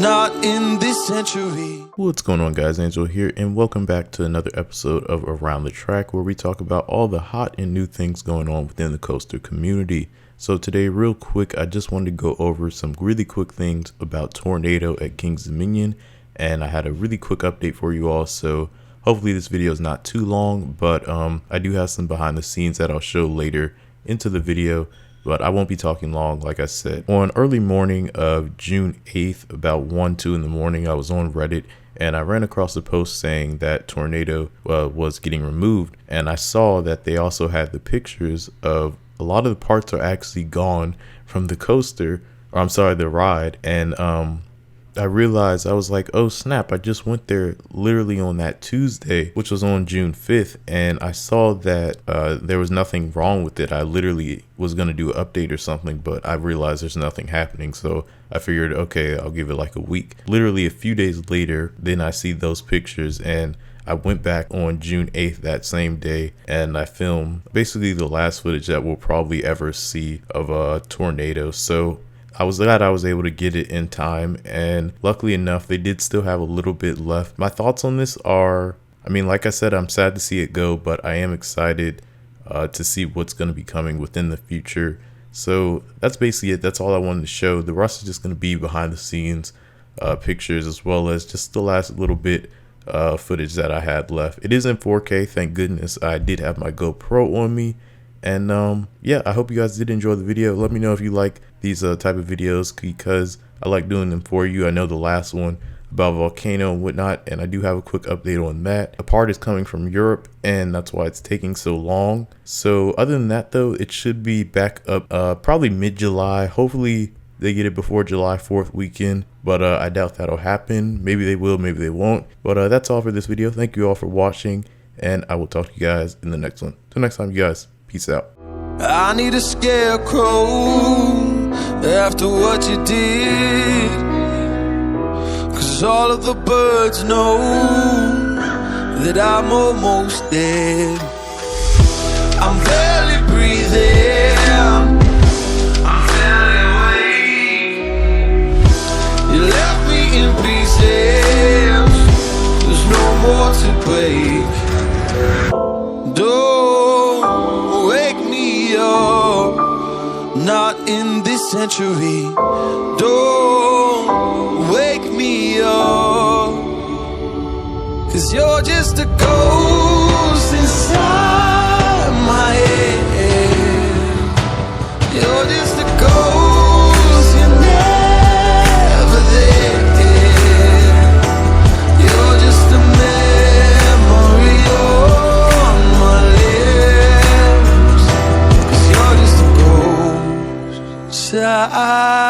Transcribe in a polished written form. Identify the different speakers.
Speaker 1: not in this century.
Speaker 2: What's going on, guys? Angelo here, and welcome back to another episode of Around the Track, where we talk about all the hot and new things going on within the coaster community. So today, real quick, I just wanted to go over some really quick things about Tornado at King's Dominion, and I had a really quick update for you all. So hopefully this video is not too long, but I do have some behind the scenes that I'll show later into the video, but I won't be talking long. Like I said, on early morning of June 8th, about 1-2 in the morning, I was on Reddit and I ran across a post saying that Tornado was getting removed, and I saw that they also had the pictures of a lot of the parts are actually gone from the coaster, or I'm sorry, the ride. And I realized, I was like, oh snap, I just went there literally on that Tuesday, which was on June 5th, and I saw that there was nothing wrong with it. I literally was going to do an update or something, but I realized there's nothing happening, so I figured, okay, I'll give it like a week. Literally a few days later, then I see those pictures, and I went back on June 8th that same day, and I filmed basically the last footage that we'll probably ever see of a Tornado. So I was glad I was able to get it in time, and luckily enough, they did still have a little bit left. My thoughts on this are, I mean, like I said, I'm sad to see it go, but I am excited to see what's going to be coming within the future. So that's basically it. That's all I wanted to show. The rest is just going to be behind the scenes pictures, as well as just the last little bit footage that I had left. It is in 4K, thank goodness. I did have my GoPro on me, and yeah, I hope you guys did enjoy the video. Let me know if you like these type of videos, because I like doing them for you. I know the last one about volcano and whatnot, and I do have a quick update on that. The part is coming from Europe, and that's why it's taking so long. So other than that though, it should be back up probably mid-July. Hopefully they get it before July 4th weekend, but I doubt that'll happen. Maybe they will, maybe they won't. But that's all for this video. Thank you all for watching, and I will talk to you guys in the next one. Till next time, you guys, peace out.
Speaker 1: I need a scarecrow after what you did, 'cause all of the birds know that I'm almost dead. I'm barely breathing, I'm barely awake. You left me in pieces, there's no more to break. Don't wake me up, not in this century. Don't wake me up, 'cause you're just a ghost inside my head. You're just a ghost, you're never there. You're just a memory on my lips, 'cause you're just a ghost inside